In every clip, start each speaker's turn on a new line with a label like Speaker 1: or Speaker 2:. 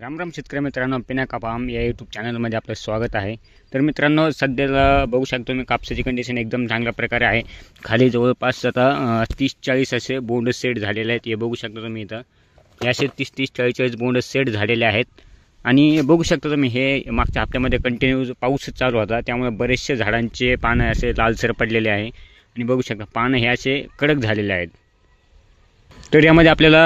Speaker 1: राम राम शेतकरी मित्रांनो, पिनाका फार्म या यूट्यूब चॅनलमध्ये आपलं स्वागत आहे। तर मित्रांनो, सध्याला बघू शकतो मी कापसाची कंडिशन एकदम चांगल्या प्रकारे आहे। खाली जवळपास आता 30-40 असे बोंड सेट झालेले आहेत। हे बघू शकता तुम्ही इथं हे असे 30-40 बोंड सेट झालेले आहेत। आणि बघू शकता तुम्ही हे मागच्या हप्त्यामध्ये कंटिन्यू पाऊस चालू होता, त्यामुळे बरेचसे झाडांचे पानं असे लालसर पडलेले आहे। आणि बघू शकता पानं हे असे कडक झालेले आहेत। तर यामध्ये आपल्याला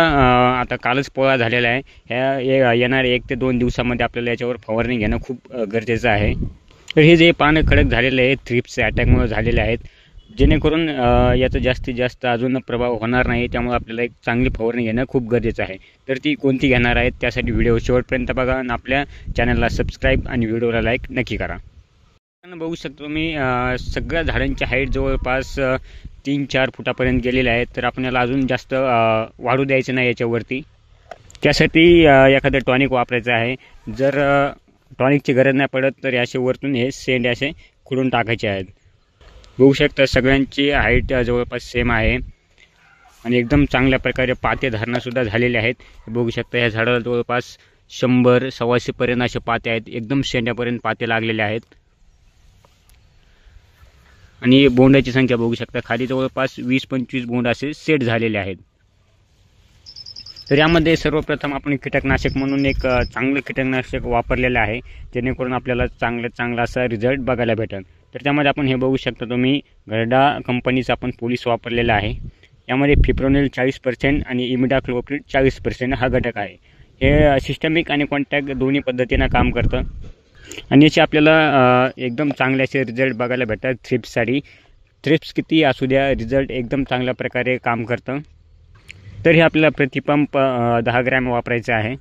Speaker 1: आता कालच पोळा झालेला आहे। ह्या येणाऱ्या 1 ते 2 दिवसामध्ये आपल्याला याच्यावर फवारणी घेणं खूप गरजेचं आहे। तर हे जे पानं कडक झालेले आहेत थ्रिप्स अटॅकमुळे झालेले आहेत, जेणेकरून याचा जास्तीत जास्त अजून प्रभाव होणार नाही। त्यामुळे आपल्याला एक चांगली फवारणी घेणं खूप गरजेचं आहे। तर ती कोणती घेणार आहेत त्यासाठी व्हिडिओ शेवटपर्यंत बघा आणि आपल्या चॅनलला सबस्क्राईब आणि व्हिडिओला लाईक नक्की करा। बघू शकतो तुम्ही सगळ्या झाडांची हाईट जवळपास 3-4 फुटापर्यंत गेलेले आहेत। तर आपल्याला अजून जास्त वाढू द्यायचं नाही याच्यावरती। त्यासाठी एखादं टॉनिक वापरायचं आहे। जर टॉनिकची गरज नाही पडत तर असे वरतून हे शेंडे असे खुडून टाकायचे आहेत। बघू शकता सगळ्यांची हाईट जवळपास सेम आहे आणि एकदम चांगल्या प्रकारे पाते धारणसुद्धा झालेले आहेत। बघू शकता या झाडाला जवळपास 100-125 पर्यंत असे पाते आहेत। एकदम शेंड्यापर्यंत पाते लागलेले आहेत आणि बोंडाची संख्या बघू शकता खाली जवळपास 20-25 बोंड असे सेट झालेले आहेत। तर यामध्ये सर्वप्रथम आपण कीटकनाशक म्हणून एक चांगलं कीटकनाशक वापरलेलं आहे, जेणेकरून आपल्याला चांगला असा रिझल्ट बघायला भेटेल। तर त्यामध्ये आपण हे बघू शकता तुम्ही गरडा कंपनीचा आपण पोलीस वापरलेला आहे। यामध्ये फिप्रोनिल 40% आणि इमिडाक्लोप्रिड 40% हा घटक आहे। हे सिस्टमिक आणि कॉन्टॅक्ट दोन्ही पद्धतीने काम करतं आणि याचे आपल्याला एकदम चांगले असे रिझल्ट बघायला भेटतात। थ्रिप्स किती असू द्या, रिझल्ट एकदम चांगल्या प्रकारे काम करतं। तर हे आपल्याला प्रतिपंप 10 ग्रॅम वापरायचं आहे।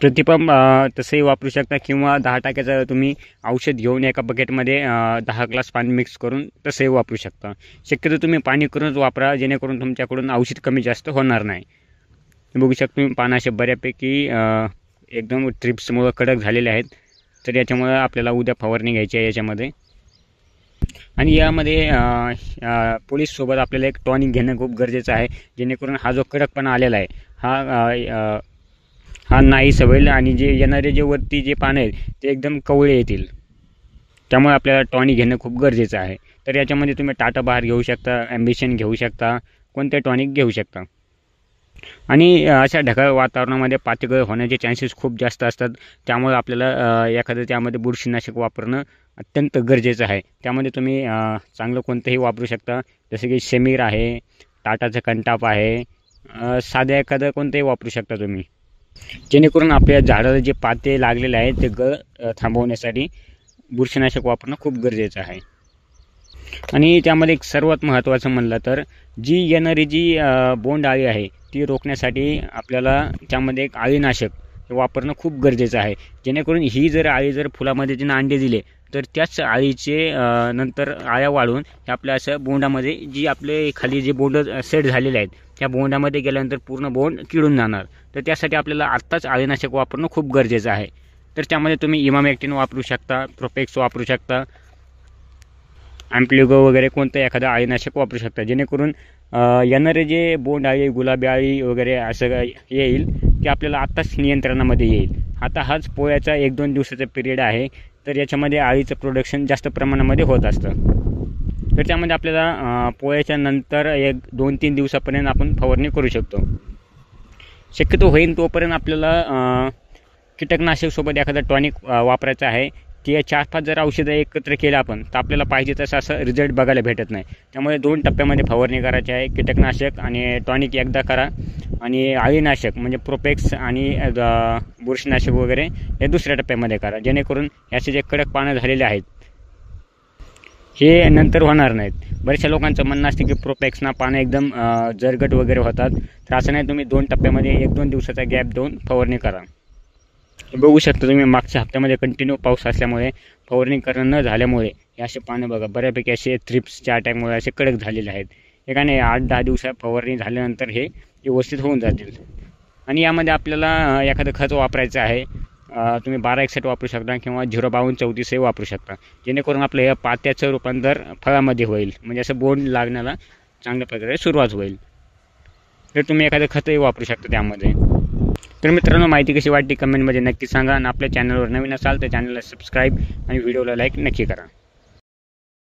Speaker 1: प्रतिपंप तसंही वापरू शकता किंवा 10 टाक्याचं तुम्ही औषध घेऊन एका बकेटमध्ये 10 ग्लास पाणी मिक्स करून तसंही वापरू शकता। शक्यतो तुम्ही पाणी करूनच वापरा, जेणेकरून तुमच्याकडून औषध कमी जास्त होणार नाही। बघू शकता तुम्ही पानं असे बऱ्यापैकी एकदम ट्रिप्समुळे कडक झालेले आहेत। तर याच्यामुळे आपल्याला उद्या फवारणी घ्यायची आहे याच्यामध्ये। आणि यामध्ये पोलीससोबत आपल्याला एक टॉनिक घेणं खूप गरजेचं आहे, जेणेकरून हा जो कडकपणा आलेला आहे हा नाहीसा होईल आणि जे येणारे जे वरती जे पानं आहेत ते एकदम कवळे येतील। त्यामुळे आपल्याला टॉनिक घेणं खूप गरजेचं आहे। तर याच्यामध्ये तुम्ही टाटा बहार घेऊ शकता, ॲम्बिशन घेऊ शकता, कोणते टॉनिक घेऊ शकता। आणि अशा ढगाळ वातावरणामध्ये पातगळ होण्याचे चान्सेस खूप जास्त असतात, त्यामुळे आपल्याला एखादं त्यामध्ये बुरशीनाशक वापरणं अत्यंत गरजेचं आहे। त्यामध्ये तुम्ही चांगलं कोणतंही वापरू शकता, जसं की शेमीर आहे, टाटाचं कंटाप आहे, साधं एखादं कोणतंही वापरू शकता तुम्ही, जेणेकरून आपल्या झाडाला जे पाते लागलेले आहेत ते गळ थांबवण्यासाठी बुरशीनाशक वापरणं खूप गरजेचं आहे। आणि त्यामध्ये एक सर्वात महत्त्वाचं म्हणलं तर जी येणारी जी बोंड अळी आहे ती रोखण्यासाठी आपल्याला त्यामध्ये एक अळीनाशक वापरणं खूप गरजेचं आहे, जेणेकरून ही जर अळी जर फुलामध्ये तिनं अंडे दिले तर त्याच अळीचे नंतर आळ्या वाढून आपल्या असं बोंडामध्ये जी आपले खाली जे बोंड सेट झालेले आहेत त्या बोंडामध्ये गेल्यानंतर पूर्ण बोंड किडून जाणार। तर त्यासाठी आपल्याला आत्ताच अळीनाशक वापरणं खूप गरजेचं आहे। तर त्यामध्ये तुम्ही इमामॅक्टिन वापरू शकता, प्रोपेक्स वापरू शकता, ॲम्प्लिगो वगैरे कोणतं एखादं अळीनाशक वापरू शकता, जेणेकरून येणारे जे बोंड अळी, गुलाबी अळी वगैरे असं येईल की आपल्याला आत्ताच नियंत्रणामध्ये येईल। आता हाच पोळ्याचा 1-2 दिवसाचा पिरियड आहे, तर याच्यामध्ये अळीचं प्रोडक्शन जास्त प्रमाणामध्ये होत असतं। तर त्यामध्ये आपल्याला पोळ्याच्या नंतर 1-2-3 दिवसापर्यंत आपण फवारणी करू शकतो। शक्यतो होईल तोपर्यंत आपल्याला कीटकनाशकसोबत एखादा टॉनिक वापरायचा आहे। ते 4-5 जर औषधं एकत्र केलं आपण तर आपल्याला पाहिजे तसं असं रिझल्ट बघायला भेटत नाही। त्यामुळे 2 टप्प्यामध्ये फवारणी करायची आहे। कीटकनाशक आणि टॉनिक एकदा करा आणि अळीनाशक म्हणजे प्रोपेक्स आणि बुरशीनाशक वगैरे हे दुसऱ्या टप्प्यामध्ये करा, जेणेकरून याचे जे कडक पानं झालेले आहेत हे नंतर होणार नाहीत। बऱ्याचशा लोकांचं म्हणणं असतं की प्रोपेक्सना पानं एकदम जरगट वगैरे होतात, तर असं नाही, तुम्ही 2 टप्प्यामध्ये 1-2 दिवसाचा गॅप देऊन फवारणी करा। बघू शकता तुम्ही मागच्या हप्त्यामध्ये कंटिन्यू पाऊस असल्यामुळे फवारणी करणं न झाल्यामुळे हे असे पानं बघा बऱ्यापैकी असे थ्रिप्सच्या अटॅकमुळे असे कडक झालेले आहेत। एकाने 8-10 दिवसात फवारणी झाल्यानंतर हे व्यवस्थित होऊन जातील। आणि यामध्ये आपल्याला एखादं खत वापरायचं आहे, तुम्ही 1261 वापरू शकता किंवा 05234 वापरू शकता, जेणेकरून आपलं या पात्याचं रूपांतर फळामध्ये होईल, म्हणजे असं बोंड लागण्याला चांगल्या प्रकारे सुरुवात होईल। तर तुम्ही एखादं खतही वापरू शकता त्यामध्ये। तर मित्रांनो, माहिती कशी वाटली कमेंटमध्ये नक्की सांगा आणि आपल्या चॅनलवर नवीन असाल तर चॅनलला सबस्क्राईब आणि व्हिडिओला लाईक नक्की करा.